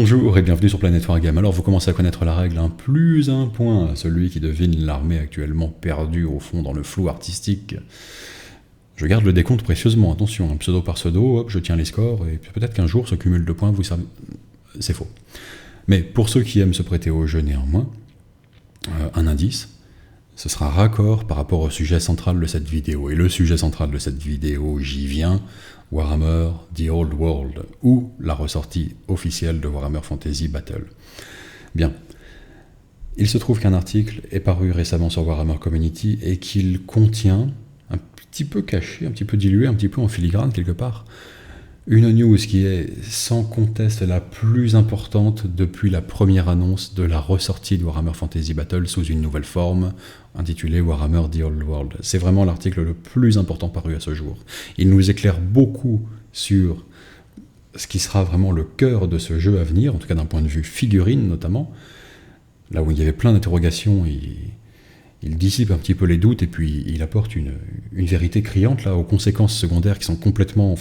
Bonjour et bienvenue sur Planète Wargame. Alors vous commencez à connaître la règle, plus un point à celui qui devine l'armée actuellement perdue au fond dans le flou artistique. Je garde le décompte précieusement, attention, pseudo par pseudo, hop, je tiens les scores, et peut-être qu'un jour ce cumul de points vous servent. C'est faux. Mais pour ceux qui aiment se prêter au jeu néanmoins, un indice, ce sera raccord par rapport au sujet central de cette vidéo. Et le sujet central de cette vidéo, j'y viens, Warhammer The Old World, ou la ressortie officielle de Warhammer Fantasy Battle. Bien. Il se trouve qu'un article est paru récemment sur Warhammer Community et qu'il contient, un petit peu caché, un petit peu dilué, un petit peu en filigrane quelque part, une news qui est sans conteste la plus importante depuis la première annonce de la ressortie de Warhammer Fantasy Battle sous une nouvelle forme, intitulée Warhammer The Old World. C'est vraiment l'article le plus important paru à ce jour. Il nous éclaire beaucoup sur ce qui sera vraiment le cœur de ce jeu à venir, en tout cas d'un point de vue figurine notamment, là où il y avait plein d'interrogations, il dissipe un petit peu les doutes et puis il apporte une vérité criante là aux conséquences secondaires qui sont complètement,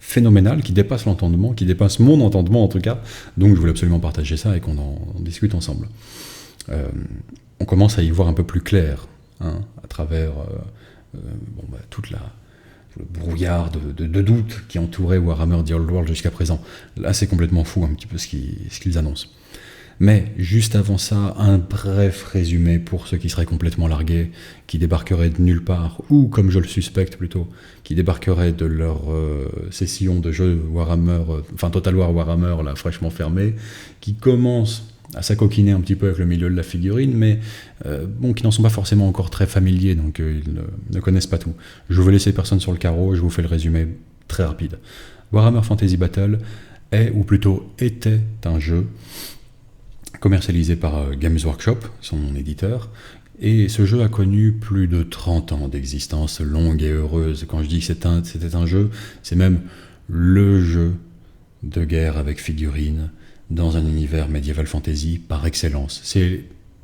phénoménales, qui dépassent l'entendement, qui dépassent mon entendement en tout cas, donc je voulais absolument partager ça et qu'on en discute ensemble. On commence à y voir un peu plus clair, à travers toute le brouillard de doutes qui entourait Warhammer The Old World jusqu'à présent. Là c'est complètement fou un petit peu ce qu'ils annoncent. Mais juste avant ça, un bref résumé pour ceux qui seraient complètement largués, qui débarqueraient de nulle part, ou comme je le suspecte plutôt, qui débarqueraient de leur session de jeu Warhammer, Total War Warhammer, là, fraîchement fermée, qui commencent à s'acoquiner un petit peu avec le milieu de la figurine, mais qui n'en sont pas forcément encore très familiers, donc ils ne connaissent pas tout. Je veux laisser personne sur le carreau, je vous fais le résumé très rapide. Warhammer Fantasy Battle est, ou plutôt était, un jeu commercialisé par Games Workshop, son éditeur, et ce jeu a connu plus de 30 ans d'existence longue et heureuse. Quand je dis que c'était un jeu, c'est même le jeu de guerre avec figurines dans un univers médiéval fantasy par excellence.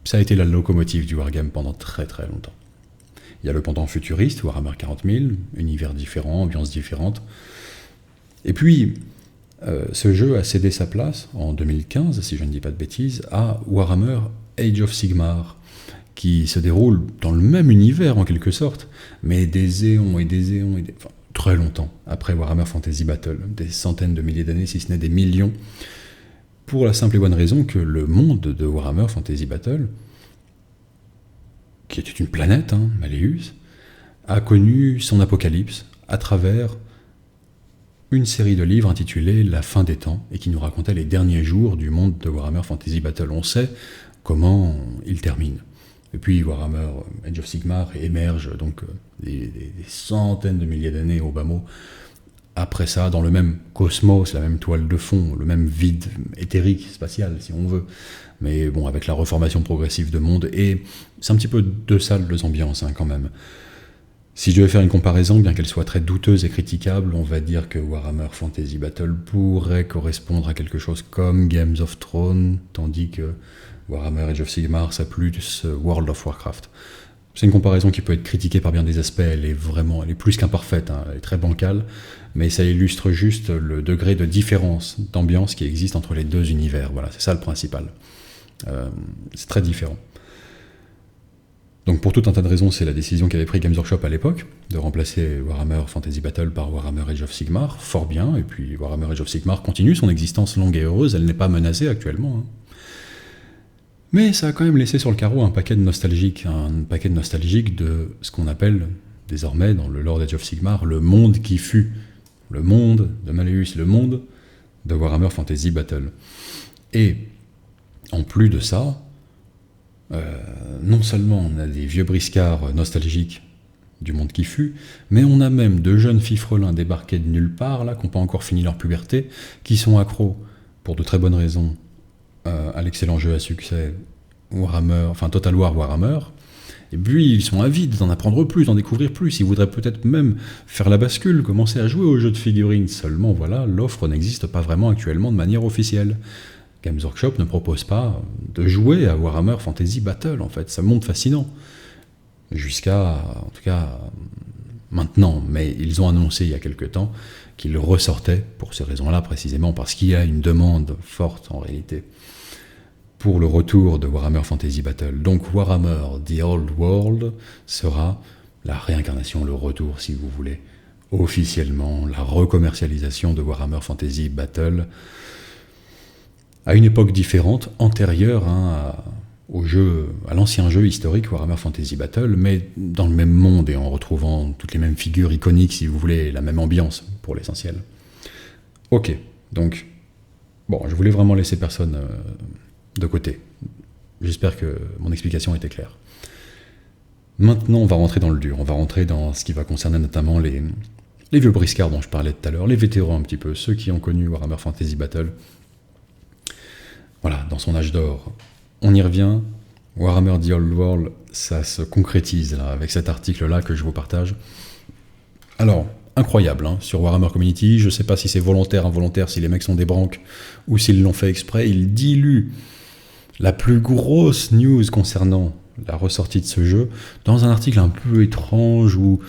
Ça a été la locomotive du wargame pendant très très longtemps. Il y a le pendant futuriste, Warhammer 40 000, univers différent, ambiance différente. Et puis, ce jeu a cédé sa place, en 2015, si je ne dis pas de bêtises, à Warhammer Age of Sigmar, qui se déroule dans le même univers en quelque sorte, mais des éons et des éons, très longtemps après Warhammer Fantasy Battle, des centaines de milliers d'années, si ce n'est des millions, pour la simple et bonne raison que le monde de Warhammer Fantasy Battle, qui était une planète, Malleus, a connu son apocalypse à travers une série de livres intitulés La fin des temps, et qui nous racontait les derniers jours du monde de Warhammer Fantasy Battle. On sait comment il termine. Et puis Warhammer Age of Sigmar émerge donc des centaines de milliers d'années au bas mot. Après ça, dans le même cosmos, la même toile de fond, le même vide éthérique, spatial si on veut, mais bon, avec la reformation progressive de monde, et c'est un petit peu deux salles de ambiance quand même. Si je devais faire une comparaison, bien qu'elle soit très douteuse et critiquable, on va dire que Warhammer Fantasy Battle pourrait correspondre à quelque chose comme Games of Thrones, tandis que Warhammer Age of Sigmar, c'est plus World of Warcraft. C'est une comparaison qui peut être critiquée par bien des aspects, elle est plus qu'imparfaite, elle est très bancale, mais ça illustre juste le degré de différence d'ambiance qui existe entre les deux univers. Voilà, c'est ça le principal. C'est très différent. Donc pour tout un tas de raisons, c'est la décision qu'avait pris Games Workshop à l'époque, de remplacer Warhammer Fantasy Battle par Warhammer Age of Sigmar, fort bien, et puis Warhammer Age of Sigmar continue son existence longue et heureuse, elle n'est pas menacée actuellement. Mais ça a quand même laissé sur le carreau un paquet de nostalgique de ce qu'on appelle désormais dans le lore d'Age of Sigmar le monde qui fut, le monde de Malleus, le monde de Warhammer Fantasy Battle. Et en plus de ça, non seulement on a des vieux briscards nostalgiques du monde qui fut, mais on a même de jeunes fifrelins débarqués de nulle part, là, qui n'ont pas encore fini leur puberté, qui sont accros, pour de très bonnes raisons, à l'excellent jeu à succès Total War Warhammer, et puis ils sont avides d'en apprendre plus, d'en découvrir plus, ils voudraient peut-être même faire la bascule, commencer à jouer aux jeux de figurines, seulement voilà, l'offre n'existe pas vraiment actuellement de manière officielle. Games Workshop ne propose pas de jouer à Warhammer Fantasy Battle, en fait, ça monte fascinant. Jusqu'à, en tout cas, maintenant, mais ils ont annoncé il y a quelque temps qu'il ressortait pour ces raisons-là précisément, parce qu'il y a une demande forte en réalité pour le retour de Warhammer Fantasy Battle. Donc Warhammer The Old World sera la réincarnation, le retour si vous voulez, officiellement, la recommercialisation de Warhammer Fantasy Battle à une époque différente, antérieure à l'ancien jeu historique Warhammer Fantasy Battle, mais dans le même monde et en retrouvant toutes les mêmes figures iconiques, si vous voulez, la même ambiance pour l'essentiel. Ok, donc, bon, je voulais vraiment laisser personne de côté. J'espère que mon explication était claire. Maintenant, on va rentrer dans le dur, on va rentrer dans ce qui va concerner notamment les vieux briscards dont je parlais tout à l'heure, les vétérans un petit peu, ceux qui ont connu Warhammer Fantasy Battle. Voilà, dans son âge d'or. On y revient, Warhammer The Old World, ça se concrétise là, avec cet article-là que je vous partage. Alors, incroyable, hein, sur Warhammer Community, je sais pas si c'est volontaire, involontaire, si les mecs sont des branques, ou s'ils l'ont fait exprès, ils diluent la plus grosse news concernant la ressortie de ce jeu dans un article un peu étrange où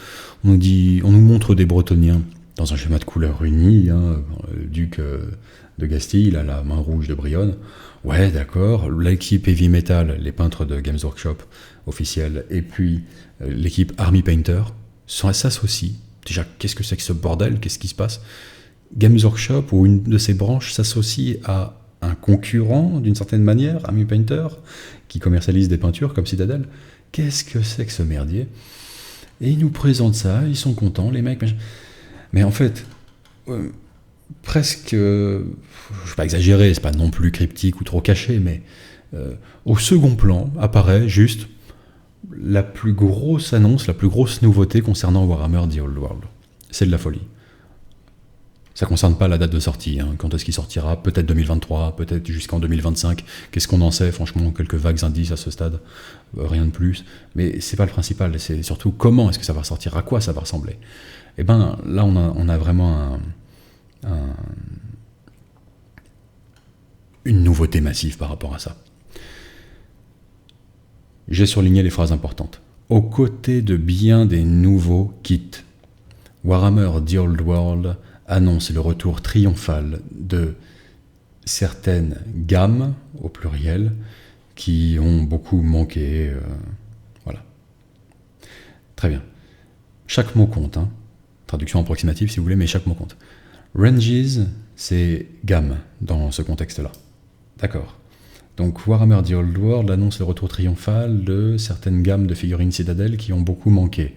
on nous montre des Bretoniens dans un schéma de couleur unie, hein, le duc de Gastille, à la main rouge de Brionne. Ouais, d'accord, l'équipe Heavy Metal, les peintres de Games Workshop officiels, et puis l'équipe Army Painter s'associent. Déjà, qu'est-ce que c'est que ce bordel? Qu'est-ce qui se passe? Games Workshop, ou une de ses branches, s'associe à un concurrent, d'une certaine manière, Army Painter, qui commercialise des peintures comme Citadel. Qu'est-ce que c'est que ce merdier? Et ils nous présentent ça, ils sont contents, les mecs. Mais en fait, presque, je ne vais pas exagérer, c'est pas non plus cryptique ou trop caché, mais au second plan apparaît juste la plus grosse annonce, la plus grosse nouveauté concernant Warhammer The Old World. C'est de la folie. Ça ne concerne pas la date de sortie, hein. Quand est-ce qu'il sortira? Peut-être 2023, peut-être jusqu'en 2025. Qu'est-ce qu'on en sait? Franchement, quelques vagues indices à ce stade, rien de plus. Mais c'est pas le principal, c'est surtout comment est-ce que ça va sortir, à quoi ça va ressembler. Et ben là, on a vraiment une nouveauté massive par rapport à ça. J'ai surligné les phrases importantes. Aux côtés de bien des nouveaux kits, Warhammer The Old World annonce le retour triomphal de certaines gammes, au pluriel, qui ont beaucoup manqué. Voilà. Très bien. Chaque mot compte, hein. Traduction approximative si vous voulez, mais chaque mot compte. Ranges, c'est gamme dans ce contexte-là. D'accord. Donc Warhammer The Old World annonce le retour triomphal de certaines gammes de figurines Citadel qui ont beaucoup manqué.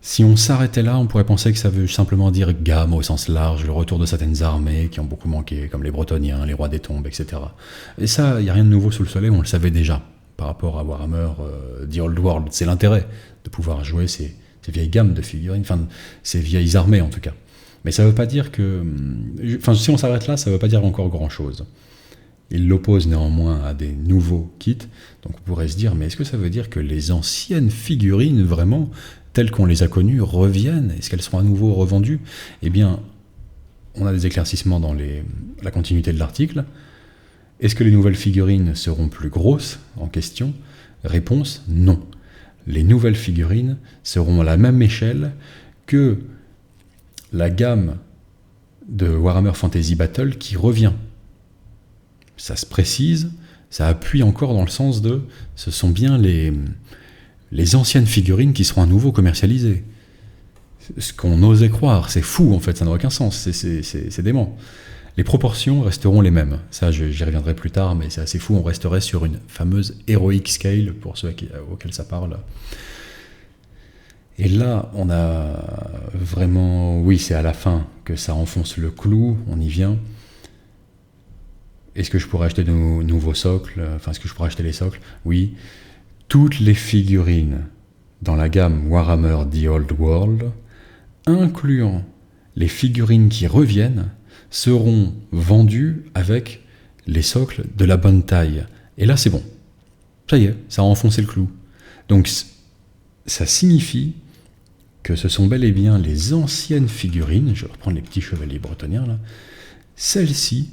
Si on s'arrêtait là, on pourrait penser que ça veut simplement dire gamme au sens large, le retour de certaines armées qui ont beaucoup manqué, comme les Bretoniens, les Rois des Tombes, etc. Et ça, il n'y a rien de nouveau sous le soleil, on le savait déjà par rapport à Warhammer The Old World. C'est l'intérêt de pouvoir jouer ces vieilles gammes de figurines, enfin ces vieilles armées en tout cas. Mais ça ne veut pas dire que... Enfin, si on s'arrête là, ça ne veut pas dire encore grand-chose. Il l'oppose néanmoins à des nouveaux kits, donc on pourrait se dire, mais est-ce que ça veut dire que les anciennes figurines, vraiment, telles qu'on les a connues, reviennent? Est-ce qu'elles seront à nouveau revendues? Eh bien, on a des éclaircissements dans la continuité de l'article. Est-ce que les nouvelles figurines seront plus grosses en question? Réponse, non. Les nouvelles figurines seront à la même échelle que la gamme de Warhammer Fantasy Battle qui revient. Ça se précise, ça appuie encore dans le sens de ce sont bien les anciennes figurines qui seront à nouveau commercialisées. Ce qu'on osait croire, c'est fou en fait, ça n'a aucun sens, c'est dément. Les proportions resteront les mêmes, ça j'y reviendrai plus tard, mais c'est assez fou, on resterait sur une fameuse Heroic Scale, pour ceux auxquels ça parle. Et là, on a vraiment... Oui, c'est à la fin que ça enfonce le clou, on y vient. Est-ce que je pourrais acheter de nouveaux socles? Enfin, est-ce que je pourrais acheter les socles? Oui. Toutes les figurines dans la gamme Warhammer The Old World, incluant les figurines qui reviennent, seront vendues avec les socles de la bonne taille. Et là, c'est bon. Ça y est, ça a enfoncé le clou. Donc, ça signifie que ce sont bel et bien les anciennes figurines, je vais reprendre les petits chevaliers bretoniens là, celles-ci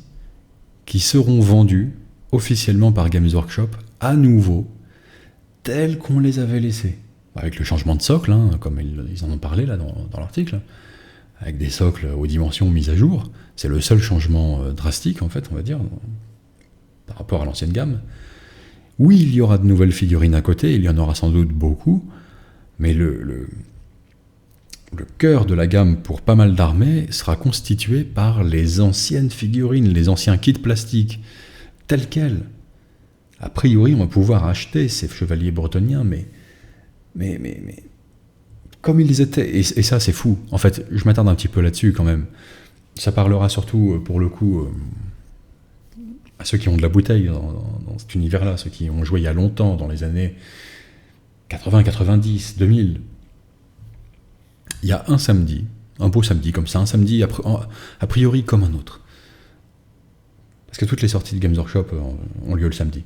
qui seront vendues officiellement par Games Workshop à nouveau, telles qu'on les avait laissées. Avec le changement de socle, hein, comme ils en ont parlé là dans l'article. avec des socles aux dimensions mises à jour. C'est le seul changement drastique, en fait, on va dire, par rapport à l'ancienne gamme. Oui, il y aura de nouvelles figurines à côté, il y en aura sans doute beaucoup, mais le cœur de la gamme pour pas mal d'armées sera constitué par les anciennes figurines, les anciens kits plastiques, tels quels. A priori, on va pouvoir acheter ces chevaliers bretoniens, mais comme ils étaient, et ça c'est fou. En fait, je m'attarde un petit peu là-dessus quand même. Ça parlera surtout, pour le coup, à ceux qui ont de la bouteille dans cet univers-là, ceux qui ont joué il y a longtemps, dans les années 80, 90, 2000. Il y a un samedi, un beau samedi comme ça, un samedi a priori comme un autre. Parce que toutes les sorties de Games Workshop ont lieu le samedi.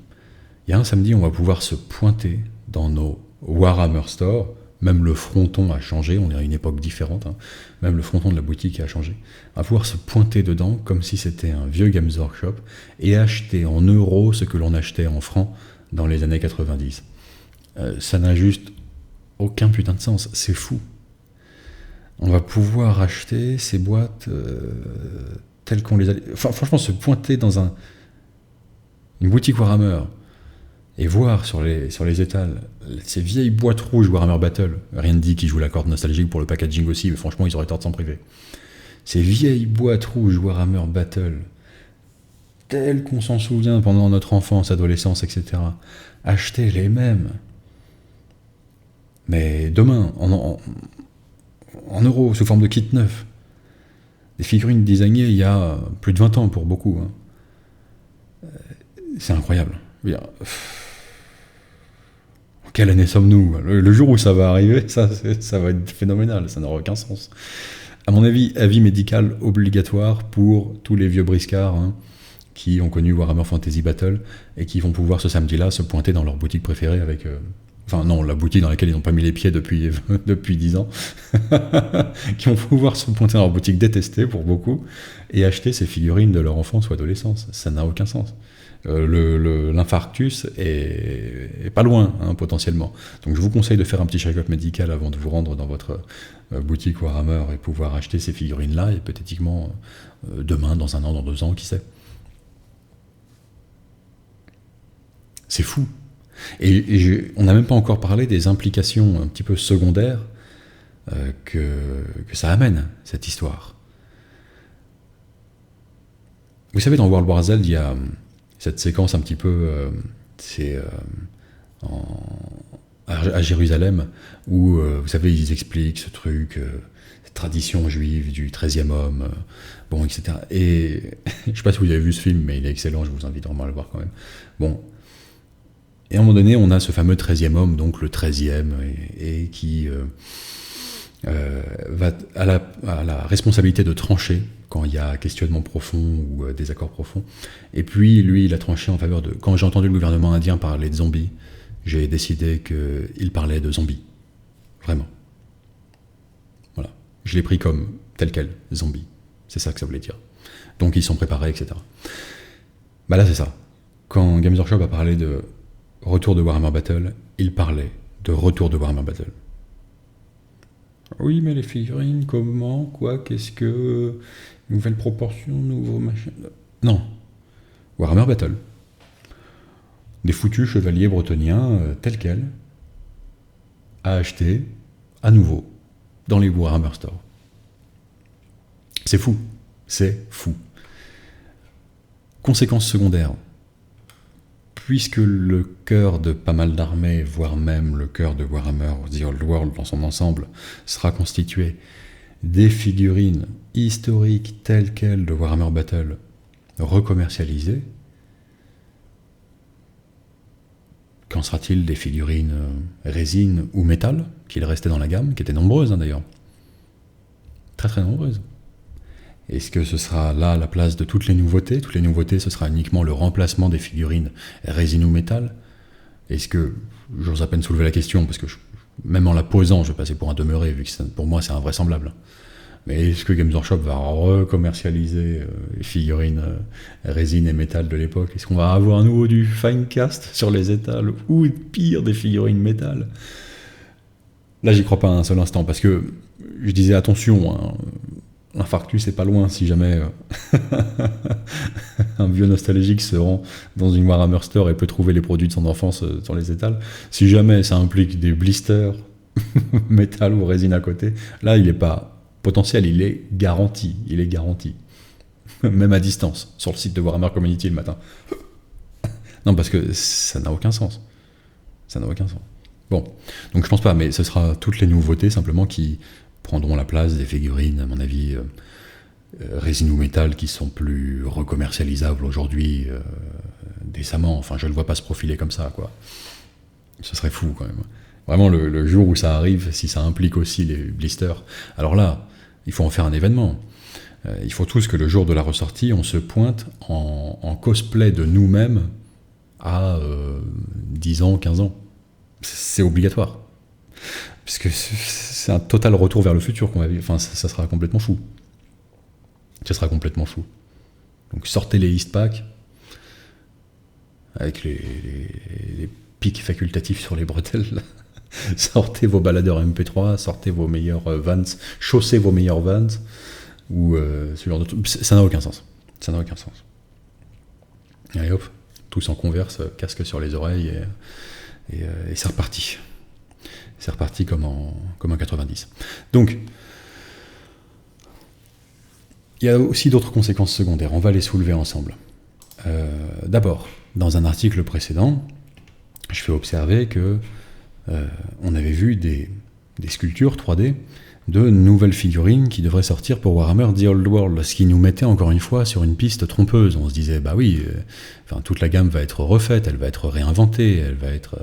Il y a un samedi, on va pouvoir se pointer dans nos Warhammer Store. Même le fronton a changé, on est à une époque différente. Même le fronton de la boutique a changé. On va pouvoir se pointer dedans comme si c'était un vieux Games Workshop et acheter en euros ce que l'on achetait en francs dans les années 90. Ça n'a juste aucun putain de sens, c'est fou. On va pouvoir acheter ces boîtes telles qu'on les a... Enfin, franchement, se pointer dans une boutique Warhammer et voir sur les étals ces vieilles boîtes rouges Warhammer Battle, rien ne dit qu'ils jouent la corde nostalgique pour le packaging aussi, mais franchement, ils auraient tort de s'en priver. Ces vieilles boîtes rouges Warhammer Battle, telles qu'on s'en souvient pendant notre enfance, adolescence, etc., acheter les mêmes. Mais demain, en euros, sous forme de kit neuf. Des figurines designées il y a plus de 20 ans pour beaucoup. C'est incroyable. En quelle année sommes-nous ? Le jour où ça va arriver, ça va être phénoménal, ça n'aura aucun sens. À mon avis, avis médical obligatoire pour tous les vieux briscards qui ont connu Warhammer Fantasy Battle et qui vont pouvoir ce samedi-là se pointer dans leur boutique préférée avec... Enfin non, la boutique dans laquelle ils n'ont pas mis les pieds depuis 10 ans, qui vont pouvoir se pointer dans leur boutique détestée pour beaucoup, et acheter ces figurines de leur enfance ou adolescence. Ça n'a aucun sens. L'infarctus est pas loin, potentiellement. Donc je vous conseille de faire un petit check-up médical avant de vous rendre dans votre boutique Warhammer et pouvoir acheter ces figurines-là, et hypothétiquement demain, dans 1 an, dans 2 ans, qui sait. C'est fou. Et on n'a même pas encore parlé des implications un petit peu secondaires que ça amène, cette histoire. Vous savez, dans World War Z, il y a cette séquence un petit peu... à Jérusalem, où, vous savez, ils expliquent ce truc, cette tradition juive du 13e homme, bon, etc. Et je ne sais pas si vous avez vu ce film, mais il est excellent, je vous invite vraiment à le voir quand même. Bon... Et à un moment donné, on a ce fameux 13e homme, donc le 13e, et qui va à la responsabilité de trancher quand il y a questionnement profond ou désaccord profond. Et puis, lui, il a tranché en faveur de... Quand j'ai entendu le gouvernement indien parler de zombies, j'ai décidé qu'il parlait de zombies. Vraiment. Voilà. Je l'ai pris comme tel quel, zombie. C'est ça que ça voulait dire. Donc, ils sont préparés, etc. Bah là, c'est ça. Quand Games Workshop a parlé de retour de Warhammer Battle, il parlait de retour de Warhammer Battle. Oui, mais les figurines, comment, quoi, qu'est-ce que... Nouvelle proportion, nouveau machin... Non. Warhammer Battle. Des foutus chevaliers bretoniens, tels quels, à acheter, à nouveau, dans les Warhammer Store. C'est fou. C'est fou. Conséquences secondaires. Puisque le cœur de pas mal d'armées, voire même le cœur de Warhammer The Old World dans son ensemble, sera constitué des figurines historiques telles quelles de Warhammer Battle recommercialisées, qu'en sera-t-il des figurines résine ou métal, qu'il restait dans la gamme, qui étaient nombreuses d'ailleurs, très très nombreuses. Est-ce que ce sera là la place de toutes les nouveautés ? Toutes les nouveautés, ce sera uniquement le remplacement des figurines résine ou métal ? Est-ce que, j'ose à peine soulever la question, parce que même en la posant, je vais passer pour un demeuré, vu que pour moi c'est invraisemblable. Mais est-ce que Games Workshop va recommercialiser les figurines résine et métal de l'époque ? Est-ce qu'on va avoir à nouveau du Finecast sur les étals, ou pire, des figurines métal ? Là, j'y crois pas un seul instant, parce que je disais attention, l'infarctus c'est pas loin si jamais un vieux nostalgique se rend dans une Warhammer Store et peut trouver les produits de son enfance sur les étals. Si jamais ça implique des blisters, métal ou résine à côté, là il n'est pas potentiel, il est garanti. Il est garanti. Même à distance, sur le site de Warhammer Community le matin. Non, parce que ça n'a aucun sens. Ça n'a aucun sens. Bon, donc je pense pas, mais ce sera toutes les nouveautés simplement qui prendront la place des figurines, à mon avis, résine ou métal, qui sont plus recommercialisables aujourd'hui décemment. Enfin, je ne le vois pas se profiler comme ça, quoi. Ce serait fou, quand même. Vraiment, le jour où ça arrive, si ça implique aussi les blisters, alors là, il faut en faire un événement. Il faut tous que le jour de la ressortie, on se pointe en cosplay de nous-mêmes à 10 ans, 15 ans. C'est obligatoire. Puisque c'est un total retour vers le futur qu'on va vivre. Enfin, ça sera complètement fou. Ça sera complètement fou. Donc sortez les East Pack avec les pics facultatifs sur les bretelles. Sortez vos baladeurs MP3, sortez vos meilleurs Vans, chaussez vos meilleurs Vans, ou ce genre de truc. Ça n'a aucun sens. Ça n'a aucun sens. Allez hop, tous en converse, casque sur les oreilles, et c'est reparti. C'est reparti comme en 90. Donc, il y a aussi d'autres conséquences secondaires. On va les soulever ensemble. D'abord, dans un article précédent, je fais observer que on avait vu des sculptures 3D de nouvelles figurines qui devraient sortir pour Warhammer The Old World, ce qui nous mettait encore une fois sur une piste trompeuse. On se disait, bah oui, toute la gamme va être refaite, elle va être réinventée, elle va être...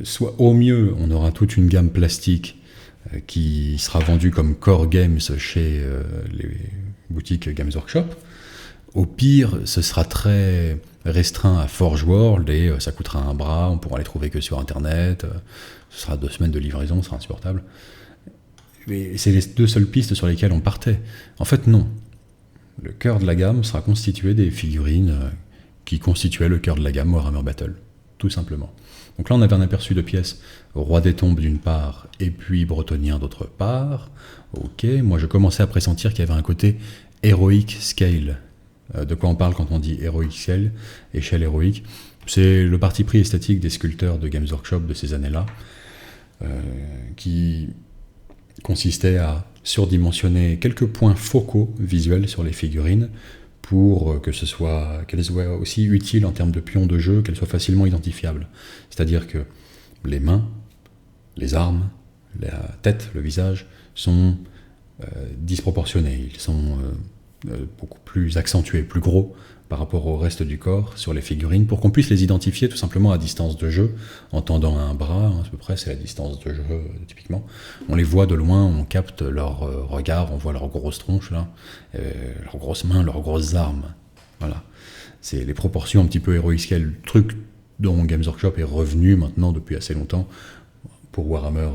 soit au mieux, on aura toute une gamme plastique qui sera vendue comme Core Games chez les boutiques Games Workshop. Au pire, ce sera très restreint à Forge World et ça coûtera un bras, on pourra les trouver que sur Internet, ce sera 2 semaines de livraison, ce sera insupportable. Et c'est les 2 seules pistes sur lesquelles on partait. En fait, non. Le cœur de la gamme sera constitué des figurines qui constituaient le cœur de la gamme Warhammer Battle, tout simplement. Donc là, on avait un aperçu de pièces Roi des Tombes d'une part, et puis Bretonien d'autre part. Ok, moi je commençais à pressentir qu'il y avait un côté Heroic Scale. De quoi on parle quand on dit Heroic Scale, échelle héroïque? C'est le parti pris esthétique des sculpteurs de Games Workshop de ces années-là, qui consistait à surdimensionner quelques points focaux visuels sur les figurines pour qu'elles soient aussi utiles en termes de pions de jeu, qu'elles soient facilement identifiables. C'est-à-dire que les mains, les armes, la tête, le visage sont disproportionnés. Ils sont beaucoup plus accentués, plus gros par rapport au reste du corps sur les figurines, pour qu'on puisse les identifier tout simplement à distance de jeu, en tendant un bras, à peu près c'est la distance de jeu typiquement. On les voit de loin, on capte leur regard, on voit leurs grosses tronches là, leurs grosses mains, leurs grosses armes. Voilà. C'est les proportions un petit peu Heroic Scale, le truc dont Games Workshop est revenu maintenant depuis assez longtemps. Pour Warhammer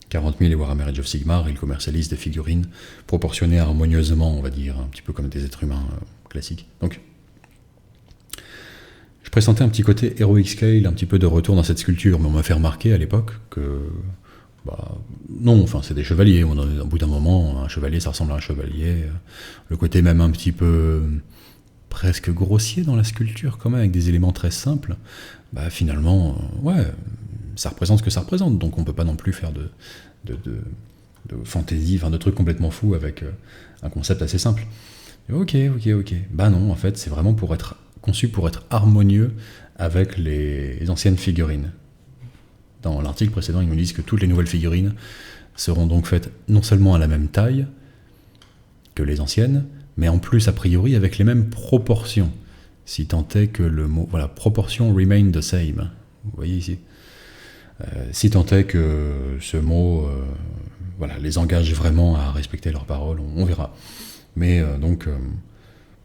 40 000 et Warhammer Age of Sigmar, ils commercialisent des figurines proportionnées harmonieusement, on va dire, un petit peu comme des êtres humains classiques. Donc, je pressentais un petit côté Heroic Scale, un petit peu de retour dans cette sculpture, mais on m'a fait remarquer à l'époque que, non, enfin c'est des chevaliers, au bout d'un moment, un chevalier ça ressemble à un chevalier, le côté même un petit peu presque grossier dans la sculpture, quand même, avec des éléments très simples, finalement, ouais, ça représente ce que ça représente, donc on peut pas non plus faire de fantaisie, de trucs complètement fous avec un concept assez simple. Ok. Non, en fait, c'est vraiment conçu pour être harmonieux avec les anciennes figurines. Dans l'article précédent, ils nous disent que toutes les nouvelles figurines seront donc faites non seulement à la même taille que les anciennes, mais en plus, a priori, avec les mêmes proportions. Si tant est que le mot... Voilà, proportion remain the same. Vous voyez ici. Si tant est que ce mot les engage vraiment à respecter leurs paroles, on verra. Mais donc...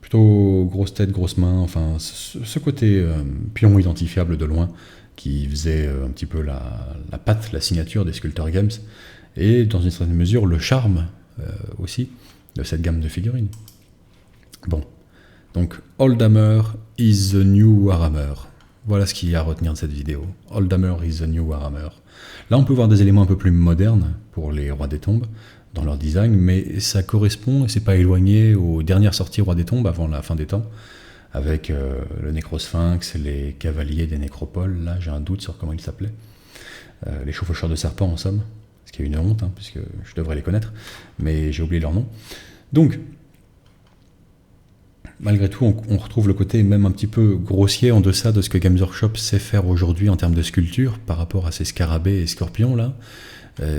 plutôt grosse tête, grosse main, enfin ce côté pion identifiable de loin qui faisait un petit peu la patte, la signature des Sculptor Games, et dans une certaine mesure le charme aussi de cette gamme de figurines. Bon, donc Oldhammer is the new Warhammer. Voilà ce qu'il y a à retenir de cette vidéo. Oldhammer is the new Warhammer. Là on peut voir des éléments un peu plus modernes pour les Rois des Tombes, dans leur design, mais ça correspond, et c'est pas éloigné aux dernières sorties Roi des Tombes avant la fin des temps, avec le Nécrosphinx, les Cavaliers des Nécropoles, là j'ai un doute sur comment ils s'appelaient, les Chevaucheurs de Serpents en somme, ce qui est une honte, hein, puisque je devrais les connaître, mais j'ai oublié leur nom. Donc, malgré tout, on retrouve le côté même un petit peu grossier en deçà de ce que Games Workshop sait faire aujourd'hui en termes de sculpture par rapport à ces scarabées et scorpions là.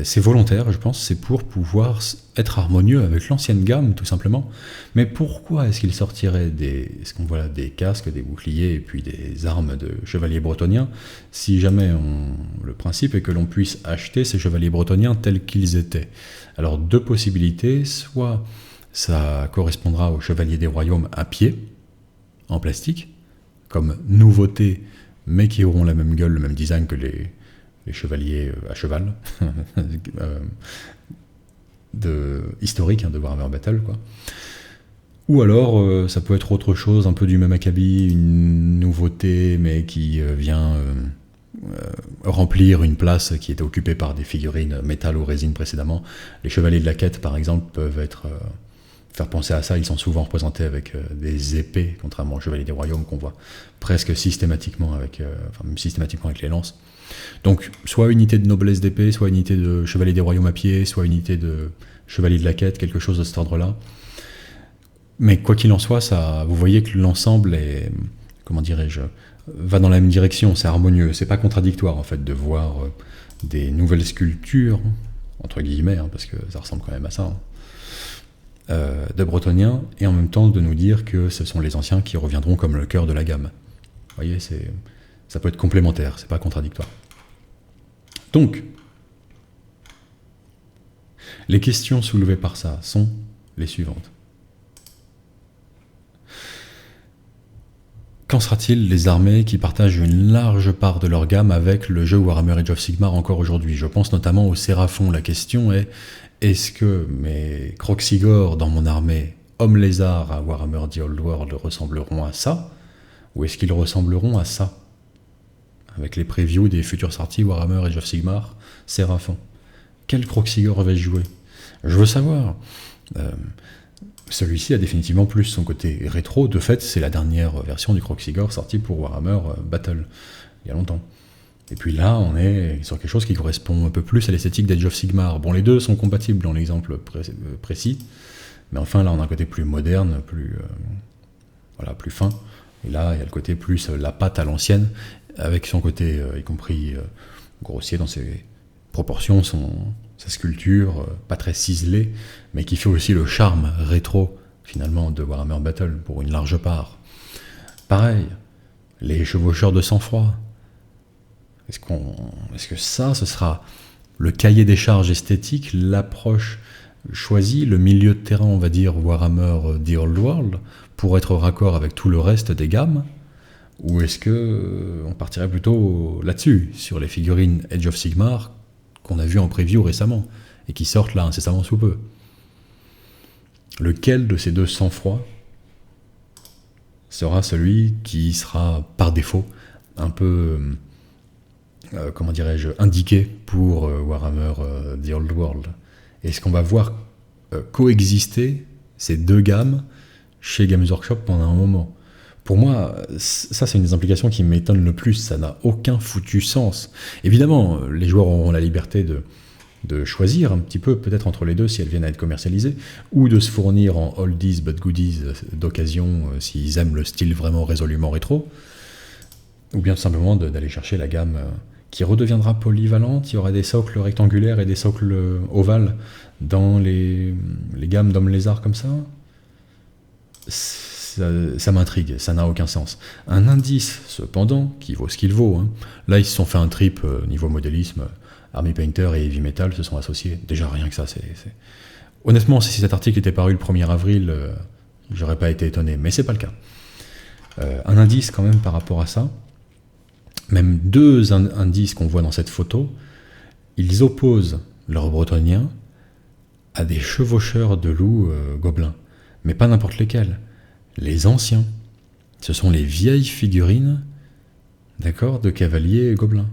C'est volontaire, je pense, c'est pour pouvoir être harmonieux avec l'ancienne gamme, tout simplement. Mais pourquoi est-ce qu'ils sortiraient des casques, des boucliers et puis des armes de chevaliers bretoniens si jamais le principe est que l'on puisse acheter ces chevaliers bretoniens tels qu'ils étaient? Alors, deux possibilités, soit ça correspondra aux chevaliers des royaumes à pied, en plastique, comme nouveauté, mais qui auront la même gueule, le même design que les chevaliers à cheval, historique de Warhammer Battle, quoi. Ou alors, ça peut être autre chose, un peu du même acabit, une nouveauté, mais qui vient remplir une place qui était occupée par des figurines métal ou résine précédemment. Les chevaliers de la quête, par exemple, peuvent faire penser à ça. Ils sont souvent représentés avec des épées, contrairement aux chevaliers des royaumes qu'on voit presque systématiquement même systématiquement avec les lances. Donc, soit unité de noblesse d'épée, soit unité de chevalier des royaumes à pied, soit unité de chevalier de la quête, quelque chose de cet ordre-là. Mais quoi qu'il en soit, vous voyez que l'ensemble est, va dans la même direction, c'est harmonieux, c'est pas contradictoire en fait de voir des nouvelles sculptures, entre guillemets, parce que ça ressemble quand même à ça, de bretoniens, et en même temps de nous dire que ce sont les anciens qui reviendront comme le cœur de la gamme. Vous voyez, ça peut être complémentaire, c'est pas contradictoire. Donc, les questions soulevées par ça sont les suivantes. Qu'en sera-t-il des armées qui partagent une large part de leur gamme avec le jeu Warhammer Age of Sigmar encore aujourd'hui? Je pense notamment aux Séraphons. La question est, est-ce que mes Kroxigor dans mon armée Homme-Lézard à Warhammer The Old World ressembleront à ça? Ou est-ce qu'ils ressembleront à ça? Avec les previews des futures sorties Warhammer Age of Sigmar, Séraphon. Quel Kroxigor vais-je jouer? Je veux savoir. Celui-ci a définitivement plus son côté rétro. De fait, c'est la dernière version du Kroxigor sortie pour Warhammer Battle, il y a longtemps. Et puis là, on est sur quelque chose qui correspond un peu plus à l'esthétique d'Age of Sigmar. Bon, les deux sont compatibles dans l'exemple précis, mais enfin, là, on a un côté plus moderne, plus fin. Et là, il y a le côté plus la patte à l'ancienne, avec son côté, y compris grossier dans ses proportions, sa sculpture, pas très ciselée, mais qui fait aussi le charme rétro, finalement, de Warhammer Battle, pour une large part. Pareil, les chevaucheurs de sang-froid. Est-ce que ça, ce sera le cahier des charges esthétique, l'approche choisie, le milieu de terrain, on va dire, Warhammer The Old World, pour être raccord avec tout le reste des gammes? Ou est-ce que on partirait plutôt là-dessus, sur les figurines Age of Sigmar qu'on a vues en preview récemment, et qui sortent là incessamment sous peu? Lequel de ces deux sang-froid sera celui qui sera, par défaut, un peu, indiqué pour Warhammer The Old World? Est-ce qu'on va voir coexister ces deux gammes chez Games Workshop pendant un moment? Pour moi, ça c'est une des implications qui m'étonne le plus, ça n'a aucun foutu sens. Évidemment, les joueurs auront la liberté de choisir un petit peu, peut-être entre les deux, si elles viennent à être commercialisées, ou de se fournir en oldies but goodies d'occasion, s'ils aiment le style vraiment résolument rétro, ou bien tout simplement d'aller chercher la gamme qui redeviendra polyvalente. Il y aura des socles rectangulaires et des socles ovales dans les gammes d'hommes-lézards comme ça. Ça m'intrigue, ça n'a aucun sens. Un indice, cependant, qui vaut ce qu'il vaut. Là, ils se sont fait un trip niveau modélisme. Army Painter et Heavy Metal se sont associés. Déjà, rien que ça, Honnêtement, si cet article était paru le 1er avril, j'aurais pas été étonné, mais c'est pas le cas. Un indice, quand même, par rapport à ça, même deux indices qu'on voit dans cette photo, ils opposent leurs bretoniens à des chevaucheurs de loups gobelins. Mais pas n'importe lesquels. Les anciens. Ce sont les vieilles figurines, d'accord, de cavaliers gobelins.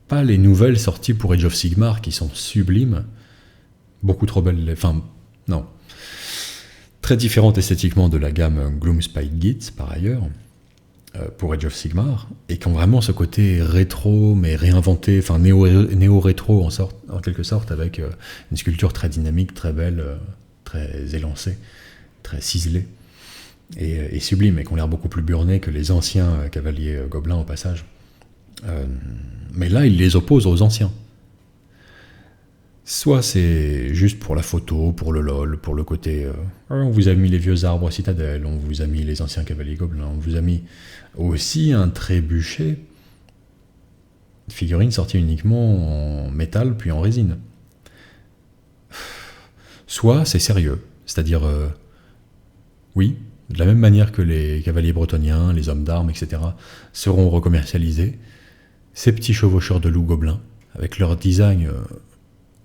Pas les nouvelles sorties pour Age of Sigmar qui sont sublimes, beaucoup trop belle, enfin, non, très différente esthétiquement de la gamme Gloomspite Git, par ailleurs, pour Age of Sigmar, et qui ont vraiment ce côté rétro, mais réinventé, enfin néo-rétro en quelque sorte, avec une sculpture très dynamique, très belle, très élancée, très ciselée, et sublime, et qui ont l'air beaucoup plus burnés que les anciens cavaliers gobelins au passage. Mais là, ils les opposent aux anciens. Soit c'est juste pour la photo, pour le lol, pour le côté on vous a mis les vieux arbres citadelles, on vous a mis les anciens cavaliers gobelins, on vous a mis aussi un trébuchet, figurine sortie uniquement en métal puis en résine. Soit c'est sérieux, c'est-à-dire oui, de la même manière que les cavaliers bretoniens, les hommes d'armes, etc. seront recommercialisés, ces petits chevaucheurs de loups gobelins, avec leur design...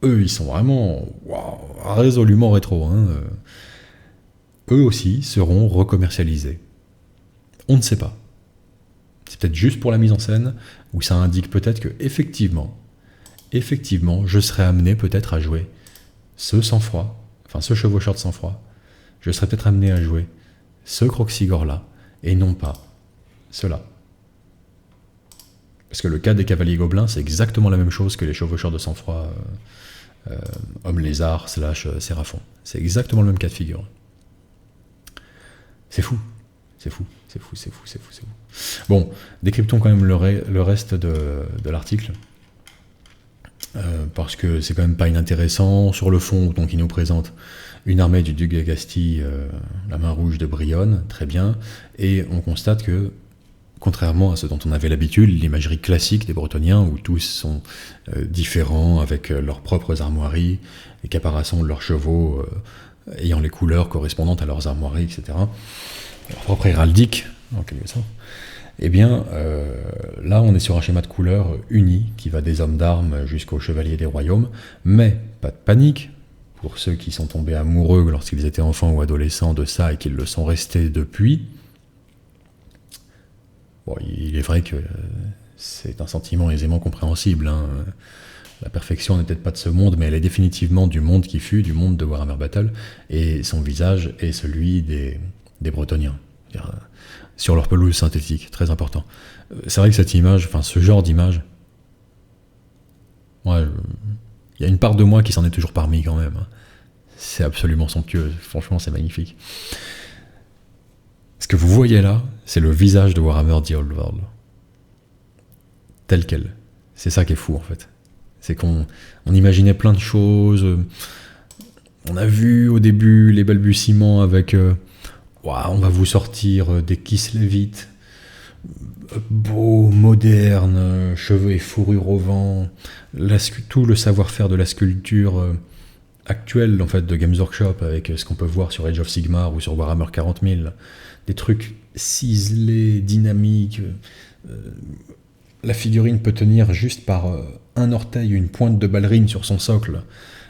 eux, ils sont vraiment résolument rétro. Eux aussi seront recommercialisés. On ne sait pas. C'est peut-être juste pour la mise en scène, où ça indique peut-être que, effectivement, je serai amené peut-être à jouer ce sang-froid, enfin ce chevaucheur de sang-froid. Je serai peut-être amené à jouer ce Croxigore-là, et non pas cela. Parce que le cas des cavaliers gobelins, c'est exactement la même chose que les chevaucheurs de sang-froid homme lézard / séraphon. C'est exactement le même cas de figure. C'est fou. Bon, décryptons quand même le reste de l'article. Parce que c'est quand même pas inintéressant. Sur le fond, donc il nous présente une armée du duc de Castille, la main rouge de Brionne, très bien, et on constate que contrairement à ce dont on avait l'habitude, l'imagerie classique des Bretoniens, où tous sont différents, avec leurs propres armoiries, les caparaçons de leurs chevaux ayant les couleurs correspondantes à leurs armoiries, etc., leur propre héraldique, en quelque sorte, eh bien, là, on est sur un schéma de couleurs uni, qui va des hommes d'armes jusqu'aux chevaliers des royaumes, mais pas de panique, pour ceux qui sont tombés amoureux lorsqu'ils étaient enfants ou adolescents de ça, et qu'ils le sont restés depuis. Bon, il est vrai que c'est un sentiment aisément compréhensible. La perfection n'est peut-être pas de ce monde, mais elle est définitivement du monde qui fut, du monde de Warhammer Battle, et son visage est celui des Bretoniens, sur leur pelouse synthétique, très important. C'est vrai que cette image, enfin ce genre d'image, il y a une part de moi qui s'en est toujours parmi quand même. C'est absolument somptueux, franchement c'est magnifique. Ce que vous voyez là, c'est le visage de Warhammer The Old World. Tel quel. C'est ça qui est fou en fait. C'est qu'on imaginait plein de choses. On a vu au début les balbutiements avec on va vous sortir des Kislevites, beaux, modernes, cheveux et fourrure au vent, tout le savoir-faire de la sculpture actuelle en fait, de Games Workshop, avec ce qu'on peut voir sur Age of Sigmar ou sur Warhammer 40 000. Des trucs ciselés, dynamiques. La figurine peut tenir juste par un orteil une pointe de ballerine sur son socle.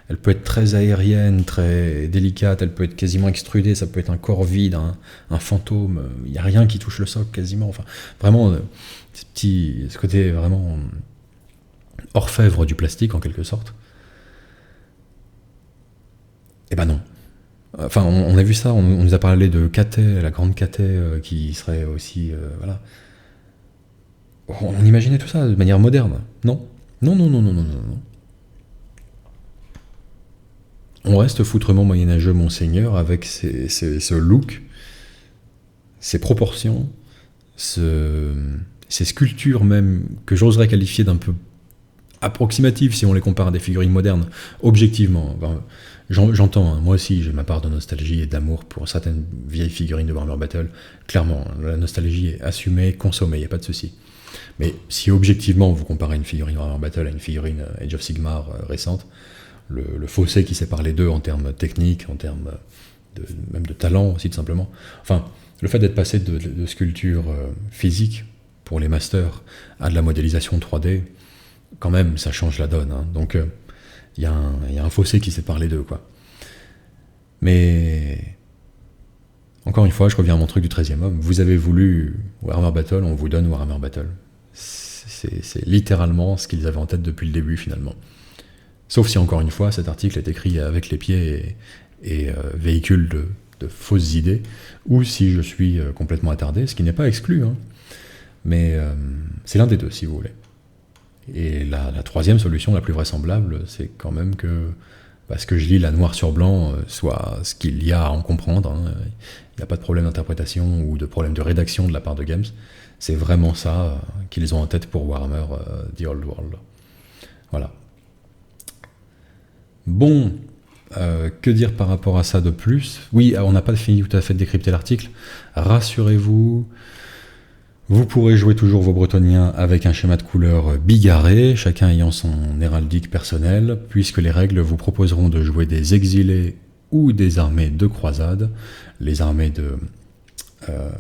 Elle peut être très aérienne, très délicate, elle peut être quasiment extrudée, ça peut être un corps vide, un fantôme. Il n'y a rien qui touche le socle quasiment. Enfin, vraiment, ce côté vraiment orfèvre du plastique en quelque sorte. Eh ben non. Enfin, on a vu ça, on nous a parlé de Catet, la grande Catet, qui serait aussi... voilà. On imaginait tout ça de manière moderne. Non. Non. On reste foutrement moyenâgeux, monseigneur, avec ce look, ces proportions, ces sculptures même, que j'oserais qualifier d'un peu approximatives si on les compare à des figurines modernes, objectivement. Ben, j'entends, moi aussi j'ai ma part de nostalgie et d'amour pour certaines vieilles figurines de Warhammer Battle. Clairement, la nostalgie est assumée, consommée, il n'y a pas de souci. Mais si objectivement vous comparez une figurine Warhammer Battle à une figurine Age of Sigmar récente, le fossé qui sépare les deux en termes techniques, en termes même de talent aussi tout simplement, enfin le fait d'être passé de sculpture physique pour les masters à de la modélisation 3D, quand même ça change la donne, hein. Donc il y a un fossé qui sépare les deux, quoi. Mais encore une fois, je reviens à mon truc du 13e homme, vous avez voulu Warhammer Battle, on vous donne Warhammer Battle. C'est littéralement ce qu'ils avaient en tête depuis le début finalement. Sauf si, encore une fois, cet article est écrit avec les pieds et véhicule de fausses idées, ou si je suis complètement attardé, ce qui n'est pas exclu, hein. Mais c'est l'un des deux, si vous voulez. Et la troisième solution, la plus vraisemblable, c'est quand même que ce que je lis là noir sur blanc soit ce qu'il y a à en comprendre, hein. Il n'y a pas de problème d'interprétation ou de problème de rédaction de la part de Games. C'est vraiment ça qu'ils ont en tête pour Warhammer The Old World. Voilà. Bon, que dire par rapport à ça de plus? Oui, on n'a pas fini tout à fait de décrypter l'article. Rassurez-vous, vous pourrez jouer toujours vos Bretonniens avec un schéma de couleurs bigarré, chacun ayant son héraldique personnel, puisque les règles vous proposeront de jouer des exilés ou des armées de croisade. Les armées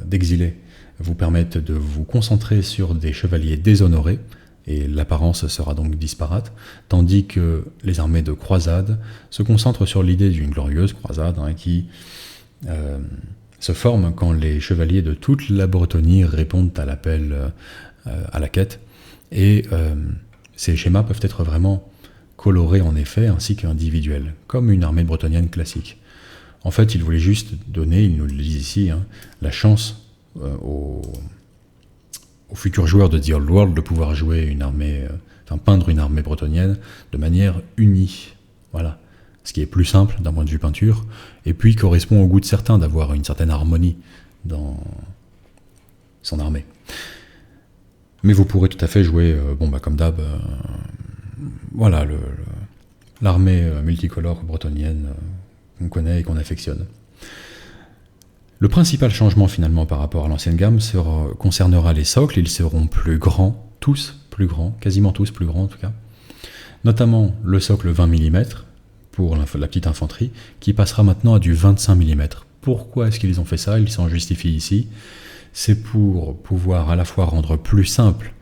d'exilés vous permettent de vous concentrer sur des chevaliers déshonorés, et l'apparence sera donc disparate, tandis que les armées de croisade se concentrent sur l'idée d'une glorieuse croisade, hein, qui se forme quand les chevaliers de toute la Bretonnie répondent à l'appel à la quête, et ces schémas peuvent être vraiment colorés en effet, ainsi qu'individuels, comme une armée bretonnienne classique. En fait, ils voulaient juste donner, ils nous le disent ici, hein, la chance aux futurs joueurs de The Old World de pouvoir jouer une armée, peindre une armée bretonnienne de manière unie. Voilà. Ce qui est plus simple d'un point de vue peinture, et puis correspond au goût de certains d'avoir une certaine harmonie dans son armée. Mais vous pourrez tout à fait jouer, comme d'hab, voilà, l'armée multicolore bretonnienne qu'on connaît et qu'on affectionne. Le principal changement finalement par rapport à l'ancienne gamme concernera les socles. Ils seront plus grands, tous plus grands, quasiment tous plus grands en tout cas. Notamment le socle 20 mm pour la petite infanterie, qui passera maintenant à du 25 mm. Pourquoi est-ce qu'ils ont fait ça? Ils s'en justifient ici. C'est pour pouvoir à la fois rendre plus simple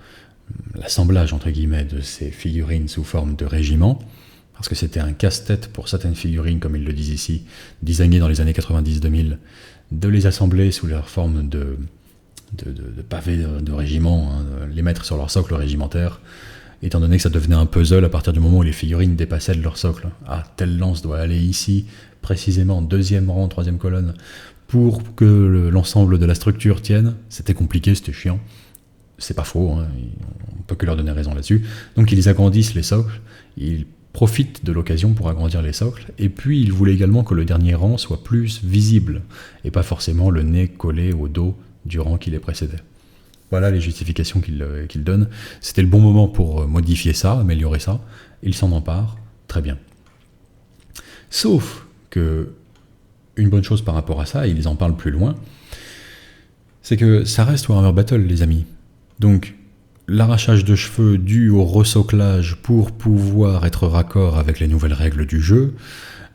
l'assemblage entre guillemets de ces figurines sous forme de régiment, parce que c'était un casse-tête pour certaines figurines, comme ils le disent ici, designées dans les années 90-2000, de les assembler sous leur forme de pavés de régiment, hein, les mettre sur leur socle régimentaire, étant donné que ça devenait un puzzle à partir du moment où les figurines dépassaient de leur socle. Ah, telle lance doit aller ici, précisément, deuxième rang, troisième colonne, pour que l'ensemble de la structure tienne. C'était compliqué, c'était chiant. C'est pas faux, hein, on peut que leur donner raison là-dessus. Donc ils agrandissent les socles, ils profitent de l'occasion pour agrandir les socles, et puis ils voulaient également que le dernier rang soit plus visible, et pas forcément le nez collé au dos du rang qui les précédait. Voilà les justifications qu'ils donnent. C'était le bon moment pour modifier ça, améliorer ça. Ils s'en emparent, très bien. Sauf que, une bonne chose par rapport à ça, et ils en parlent plus loin, c'est que ça reste Warhammer Battle, les amis. Donc, l'arrachage de cheveux dû au resoclage pour pouvoir être raccord avec les nouvelles règles du jeu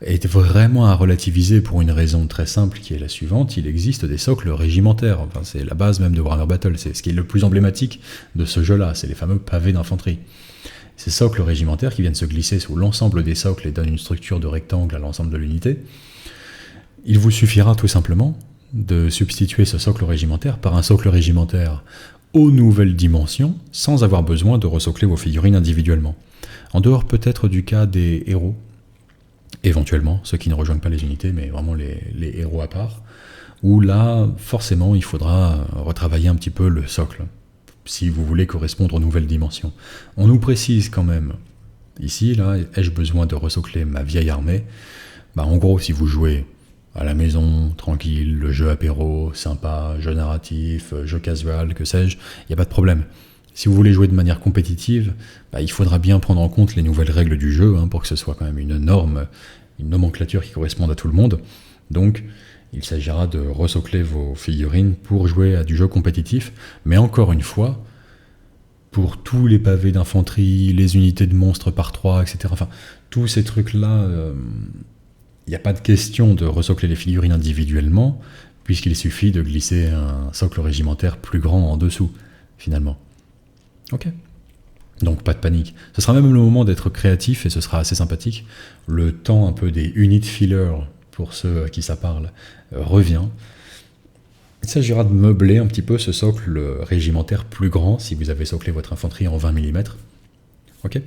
est vraiment à relativiser pour une raison très simple qui est la suivante: il existe des socles régimentaires. Enfin, c'est la base même de Warhammer Battle, c'est ce qui est le plus emblématique de ce jeu-là, c'est les fameux pavés d'infanterie. Ces socles régimentaires qui viennent se glisser sous l'ensemble des socles et donnent une structure de rectangle à l'ensemble de l'unité. Il vous suffira tout simplement de substituer ce socle régimentaire par un socle régimentaire aux nouvelles dimensions, sans avoir besoin de resocler vos figurines individuellement. En dehors peut-être du cas des héros, éventuellement, ceux qui ne rejoignent pas les unités, mais vraiment les héros à part, où là, forcément, il faudra retravailler un petit peu le socle, si vous voulez correspondre aux nouvelles dimensions. On nous précise quand même, ici, là, ai-je besoin de resocler ma vieille armée? En gros, si vous jouez à la maison, tranquille, le jeu apéro, sympa, jeu narratif, jeu casual, que sais-je, il n'y a pas de problème. Si vous voulez jouer de manière compétitive, il faudra bien prendre en compte les nouvelles règles du jeu, hein, pour que ce soit quand même une norme, une nomenclature qui corresponde à tout le monde. Donc, il s'agira de resocler vos figurines pour jouer à du jeu compétitif, mais encore une fois, pour tous les pavés d'infanterie, les unités de monstres par 3, etc., enfin, tous ces trucs-là, il n'y a pas de question de resocler les figurines individuellement, puisqu'il suffit de glisser un socle régimentaire plus grand en dessous, finalement. Ok. Donc pas de panique. Ce sera même le moment d'être créatif et ce sera assez sympathique. Le temps un peu des unit fillers, pour ceux à qui ça parle, revient. Il s'agira de meubler un petit peu ce socle régimentaire plus grand si vous avez soclé votre infanterie en 20 mm. Ok.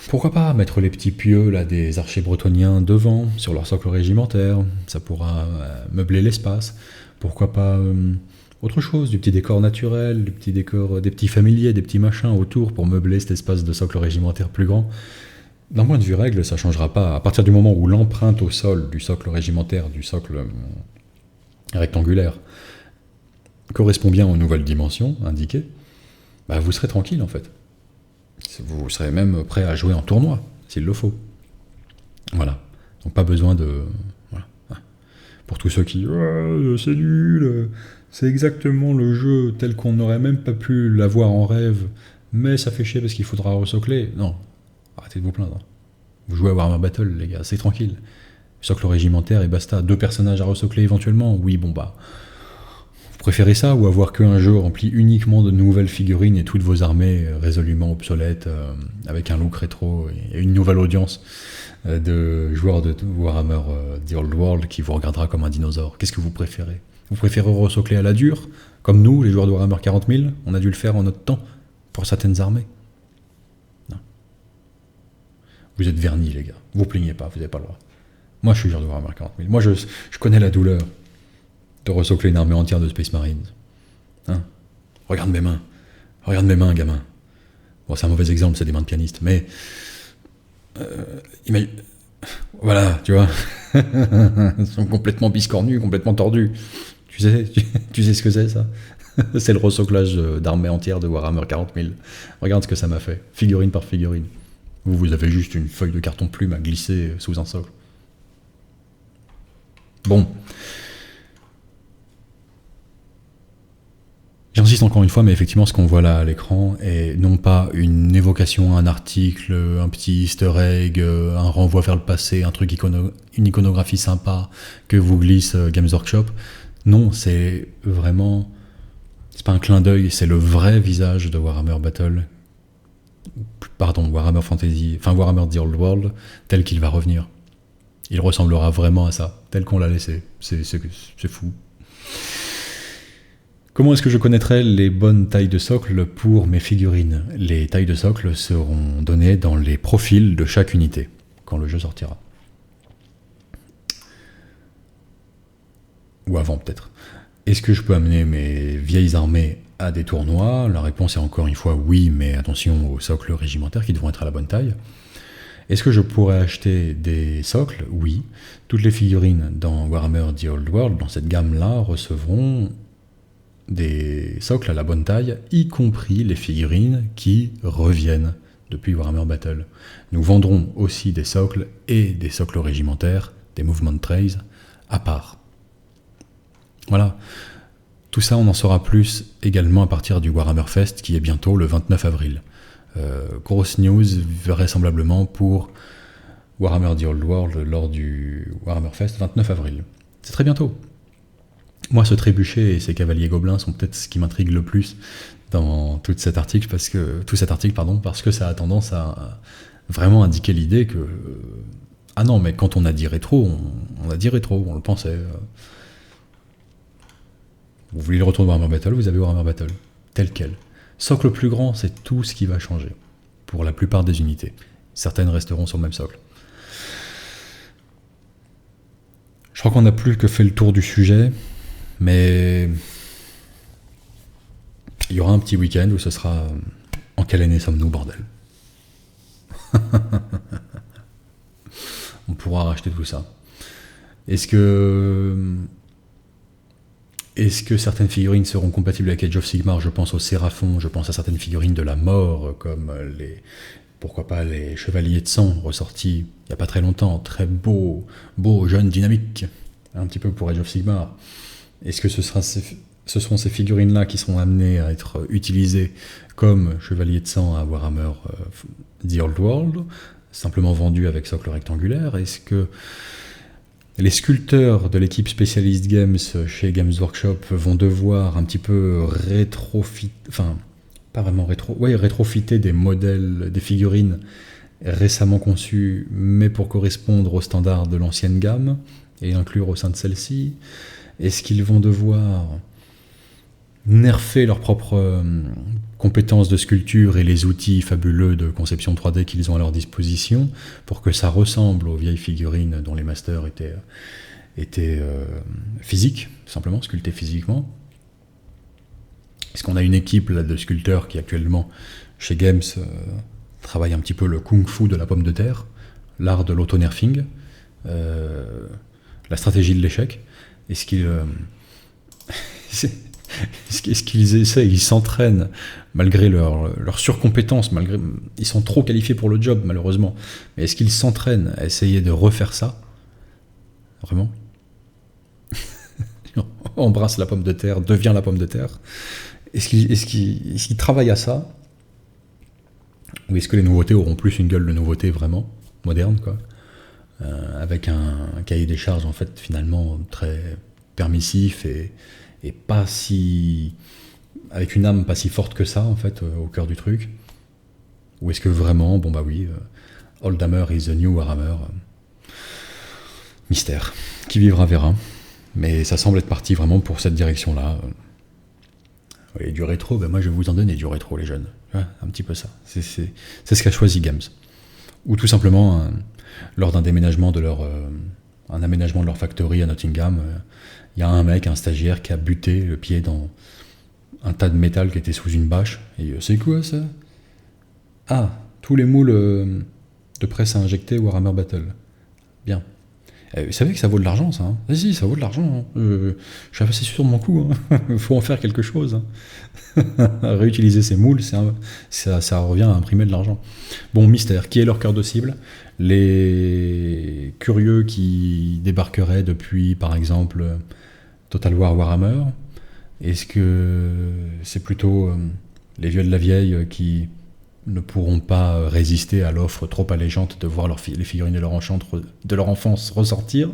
Pourquoi pas mettre les petits pieux là, des archers bretoniens devant, sur leur socle régimentaire, ça pourra meubler l'espace. Pourquoi pas autre chose, du petit décor naturel, du petit décor, des petits familiers, des petits machins autour pour meubler cet espace de socle régimentaire plus grand. D'un point de vue règle, ça ne changera pas. À partir du moment où l'empreinte au sol du socle régimentaire, du socle rectangulaire, correspond bien aux nouvelles dimensions indiquées, bah vous serez tranquille en fait. Vous serez même prêt à jouer en tournoi, s'il le faut. Voilà. Donc pas besoin de... Voilà. Pour tous ceux qui... Oh, c'est nul, c'est exactement le jeu tel qu'on n'aurait même pas pu l'avoir en rêve, mais ça fait chier parce qu'il faudra resocler. Non, arrêtez de vous plaindre. Vous jouez à Warhammer Battle, les gars, c'est tranquille. Socle régimentaire et basta. 2 personnages à resocler éventuellement, oui, bon bah... Vous préférez ça ou avoir qu'un jeu rempli uniquement de nouvelles figurines et toutes vos armées résolument obsolètes, avec un look rétro et une nouvelle audience de joueurs de Warhammer The Old World qui vous regardera comme un dinosaure? Qu'est-ce que vous préférez? Vous préférez resocler à la dure, comme nous, les joueurs de Warhammer 40 000? On a dû le faire en notre temps, pour certaines armées. Non. Vous êtes vernis, les gars. Vous plaignez pas, vous n'avez pas le droit. Moi, je suis joueur de Warhammer 40 000. Moi, je connais la douleur de resocler une armée entière de Space Marines. Hein? Regarde mes mains. Regarde mes mains, gamin. Bon, c'est un mauvais exemple, c'est des mains de pianiste, mais... Voilà, tu vois. Ils sont complètement biscornus, complètement tordus. Tu sais ce que c'est, ça? C'est le resoclage d'armées entières de Warhammer 40 000. Regarde ce que ça m'a fait, figurine par figurine. Vous avez juste une feuille de carton plume à glisser sous un socle. Bon. J'insiste encore une fois, mais effectivement, ce qu'on voit là à l'écran est non pas une évocation, un article, un petit easter egg, un renvoi vers le passé, un truc une iconographie sympa que vous glisse Games Workshop. Non, c'est vraiment... C'est pas un clin d'œil, c'est le vrai visage de Warhammer Battle. Pardon, Warhammer Fantasy... Enfin, Warhammer The Old World, tel qu'il va revenir. Il ressemblera vraiment à ça, tel qu'on l'a laissé. C'est fou. Comment est-ce que je connaîtrai les bonnes tailles de socle pour mes figurines? Les tailles de socle seront données dans les profils de chaque unité, quand le jeu sortira. Ou avant peut-être. Est-ce que je peux amener mes vieilles armées à des tournois? La réponse est encore une fois oui, mais attention aux socles régimentaires qui devront être à la bonne taille. Est-ce que je pourrais acheter des socles? Oui. Toutes les figurines dans Warhammer The Old World, dans cette gamme-là, recevront des socles à la bonne taille, y compris les figurines qui reviennent depuis Warhammer Battle. Nous vendrons aussi des socles et des socles régimentaires, des movement trays, à part. Voilà. Tout ça, on en saura plus également à partir du Warhammer Fest, qui est bientôt le 29 avril. Grosse news, vraisemblablement, pour Warhammer The Old World lors du Warhammer Fest, 29 avril. C'est très bientôt. Moi, ce trébuchet et ces cavaliers gobelins sont peut-être ce qui m'intrigue le plus dans tout cet article, parce que ça a tendance à vraiment indiquer l'idée que... Ah non, mais quand on a dit rétro, on a dit rétro, on le pensait. Vous voulez le retour de Warhammer Battle, vous avez Warhammer Battle, tel quel. Socle plus grand, c'est tout ce qui va changer, pour la plupart des unités. Certaines resteront sur le même socle. Je crois qu'on n'a plus que fait le tour du sujet, mais il y aura un petit week-end où ce sera « En quelle année sommes-nous, bordel ?» On pourra racheter tout ça. Est-ce que certaines figurines seront compatibles avec Age of Sigmar? Je pense au Séraphon, je pense à certaines figurines de la mort, comme pourquoi pas les Chevaliers de Sang, ressortis il n'y a pas très longtemps, très beaux, jeunes, dynamiques, un petit peu pour Age of Sigmar. Est-ce que ce seront ces figurines-là qui seront amenées à être utilisées comme Chevaliers de Sang à Warhammer The Old World, simplement vendues avec socle rectangulaire? Est-ce que les sculpteurs de l'équipe Specialist Games chez Games Workshop vont devoir un petit peu rétrofiter des modèles, des figurines récemment conçues, mais pour correspondre aux standards de l'ancienne gamme et inclure au sein de celle-ci? Est-ce qu'ils vont devoir nerfer leur propre compétences de sculpture et les outils fabuleux de conception 3D qu'ils ont à leur disposition pour que ça ressemble aux vieilles figurines dont les masters étaient physiques, simplement, sculptés physiquement. Est-ce qu'on a une équipe là, de sculpteurs qui actuellement, chez Games, travaille un petit peu le kung-fu de la pomme de terre, l'art de l'auto-nerfing, la stratégie de l'échec. Est-ce qu'ils essaient, ils s'entraînent, malgré leur surcompétence, ils sont trop qualifiés pour le job, malheureusement, mais est-ce qu'ils s'entraînent à essayer de refaire ça? Vraiment? Embrasse la pomme de terre, devient la pomme de terre. Est-ce qu'ils travaillent à ça? Ou est-ce que les nouveautés auront plus une gueule de nouveauté vraiment moderne, quoi, avec un cahier des charges en fait finalement très permissif et pas si, avec une âme pas si forte que ça en fait au cœur du truc? Ou est-ce que vraiment, bon bah oui, Oldhammer is the new Warhammer, mystère, qui vivra verra, mais ça semble être parti vraiment pour cette direction-là. Et du rétro, ben moi je vais vous en donner du rétro, les jeunes. Ouais, un petit peu ça. C'est ce qu'a choisi Games. Ou tout simplement, lors d'un déménagement un aménagement de leur factory à Nottingham, il y a un mec, un stagiaire, qui a buté le pied dans un tas de métal qui était sous une bâche. Et c'est quoi ça? Ah, tous les moules de presse à injecter Warhammer Battle. Bien. Vous savez que ça vaut de l'argent, ça, hein? Si, ça vaut de l'argent. Hein. Je suis assez sûr de mon coup. Il faut en faire quelque chose. Hein. Réutiliser ces moules, ça revient à imprimer de l'argent. Bon, mystère. Qui est leur cœur de cible? Les curieux qui débarqueraient depuis, par exemple, Total War Warhammer? Est-ce que c'est plutôt les vieux de la vieille qui ne pourront pas résister à l'offre trop allégeante de voir les figurines de leur enfance ressortir?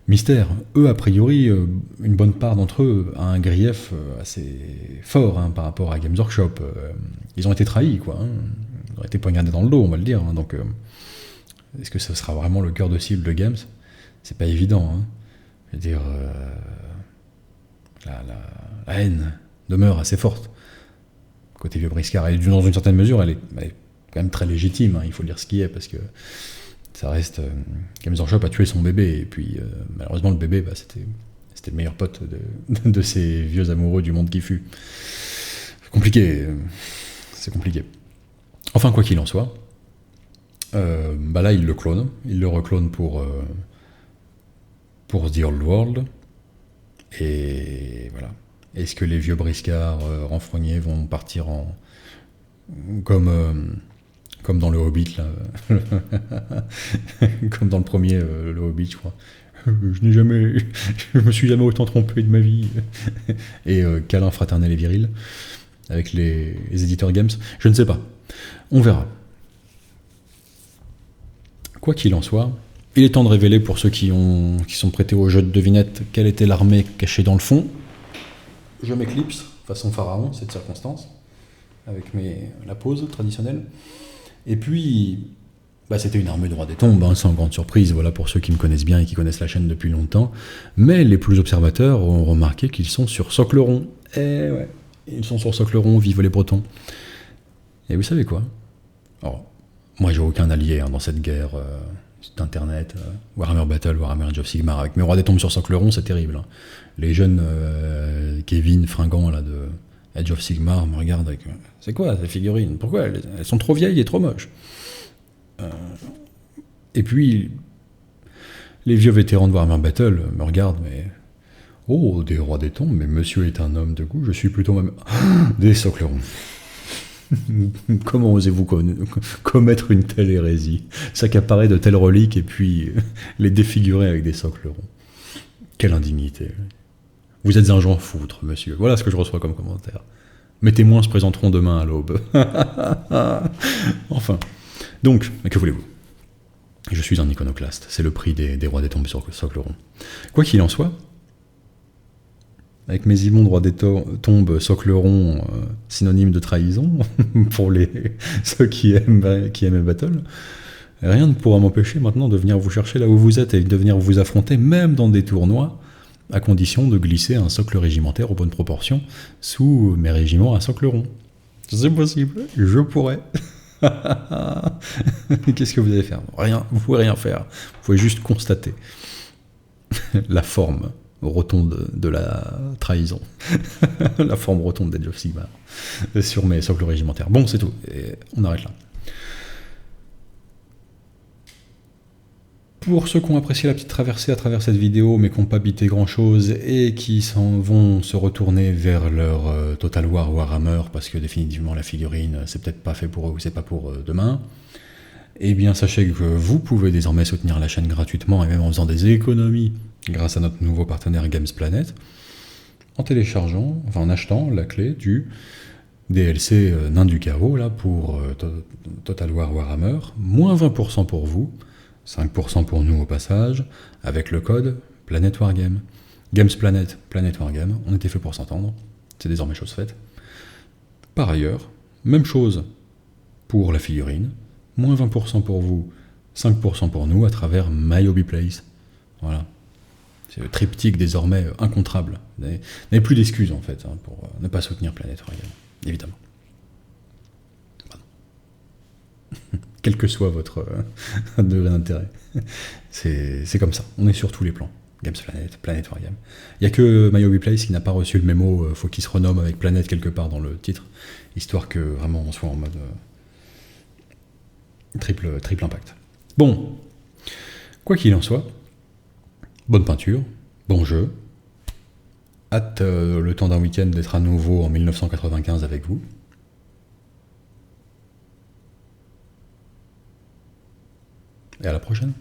Mystère, eux, a priori, une bonne part d'entre eux a un grief assez fort par rapport à Games Workshop. Ils ont été trahis, quoi. Hein. Ils ont été poignardés dans le dos, on va le dire. Hein. Donc, est-ce que ce sera vraiment le cœur de cible de Games? C'est pas évident. Hein. Je veux dire, la haine demeure assez forte. Côté vieux briscard, et dans une certaine mesure, elle est quand même très légitime, hein, il faut dire ce qui est, parce que ça reste... Games Workshop a tué son bébé, et puis malheureusement le bébé, c'était le meilleur pote de ces vieux amoureux du monde qui fut. C'est compliqué. Enfin, quoi qu'il en soit, là il le clone, il le reclone pour The Old World, et voilà. Est-ce que les vieux briscards renfrognés vont partir comme dans le Hobbit, là, comme dans le premier, le Hobbit, je crois. Je me suis jamais autant trompé de ma vie. Et câlin fraternel et viril avec les éditeurs Games. Je ne sais pas. On verra. Quoi qu'il en soit, il est temps de révéler pour ceux qui sont prêtés au jeu de devinette quelle était l'armée cachée dans le fond. Je m'éclipse, façon pharaon, cette circonstance, avec la pose traditionnelle. Et puis, c'était une armée de roi des tombes, sans grande surprise, voilà, pour ceux qui me connaissent bien et qui connaissent la chaîne depuis longtemps. Mais les plus observateurs ont remarqué qu'ils sont sur socle rond. Eh ouais, ils sont sur socle rond, vive les Bretons. Et vous savez quoi? Alors, moi j'ai aucun allié dans cette guerre d'internet, Warhammer Battle, Warhammer Age of Sigmar, avec mes rois des tombes sur socle rond, c'est terrible. Hein. Les jeunes Kevin fringants là, de Age of Sigmar me regardent avec c'est quoi ces figurines? Pourquoi elles sont trop vieilles et trop moches? Et puis les vieux vétérans de Warhammer Battle me regardent, mais oh, des rois des tombes, mais monsieur est un homme de goût, je suis plutôt même des socles ronds. Comment osez-vous commettre une telle hérésie? S'accaparer de telles reliques et puis les défigurer avec des socles ronds. Quelle indignité. Vous êtes un Jean foutre, monsieur. Voilà ce que je reçois comme commentaire. Mes témoins se présenteront demain à l'aube. Enfin. Donc, que voulez-vous? Je suis un iconoclaste. C'est le prix des rois des tombes sur socle rond. Quoi qu'il en soit, avec mes immondes rois des tombes socle rond, synonyme de trahison, pour ceux qui aiment Battle, rien ne pourra m'empêcher maintenant de venir vous chercher là où vous êtes et de venir vous affronter, même dans des tournois, à condition de glisser un socle régimentaire aux bonnes proportions sous mes régiments à socle rond. C'est possible, je pourrais. Qu'est-ce que vous allez faire? Rien, vous pouvez rien faire. Vous pouvez juste constater la forme rotonde de la trahison. La forme rotonde d'Age of Sigmar sur mes socles régimentaires. Bon, c'est tout. Et on arrête là. Pour ceux qui ont apprécié la petite traversée à travers cette vidéo, mais qui n'ont pas bité grand-chose, et qui s'en vont se retourner vers leur Total War Warhammer, parce que définitivement la figurine, c'est peut-être pas fait pour eux, ou c'est pas pour demain, eh bien sachez que vous pouvez désormais soutenir la chaîne gratuitement, et même en faisant des économies, grâce à notre nouveau partenaire Games Planet, en téléchargeant, enfin en achetant la clé du DLC Nain du Chaos, là, pour Total War Warhammer, moins 20% pour vous, 5% pour nous au passage, avec le code Planet Wargame. Games Planet, Planet Wargame, on était fait pour s'entendre, c'est désormais chose faite. Par ailleurs, même chose pour la figurine, moins 20% pour vous, 5% pour nous à travers My Hobby Place. Voilà. C'est le triptyque désormais incontrable. Vous n'avez plus d'excuses en fait pour ne pas soutenir Planet Wargame, évidemment. Quel que soit votre degré d'intérêt. C'est comme ça, on est sur tous les plans. Games Planet, Planet Wargame. Il n'y a que My Hobby Place qui n'a pas reçu le mémo, faut qu'il se renomme avec Planet quelque part dans le titre, histoire que vraiment on soit en mode triple impact. Bon, quoi qu'il en soit, bonne peinture, bon jeu, hâte le temps d'un week-end d'être à nouveau en 1995 avec vous. Et à la prochaine.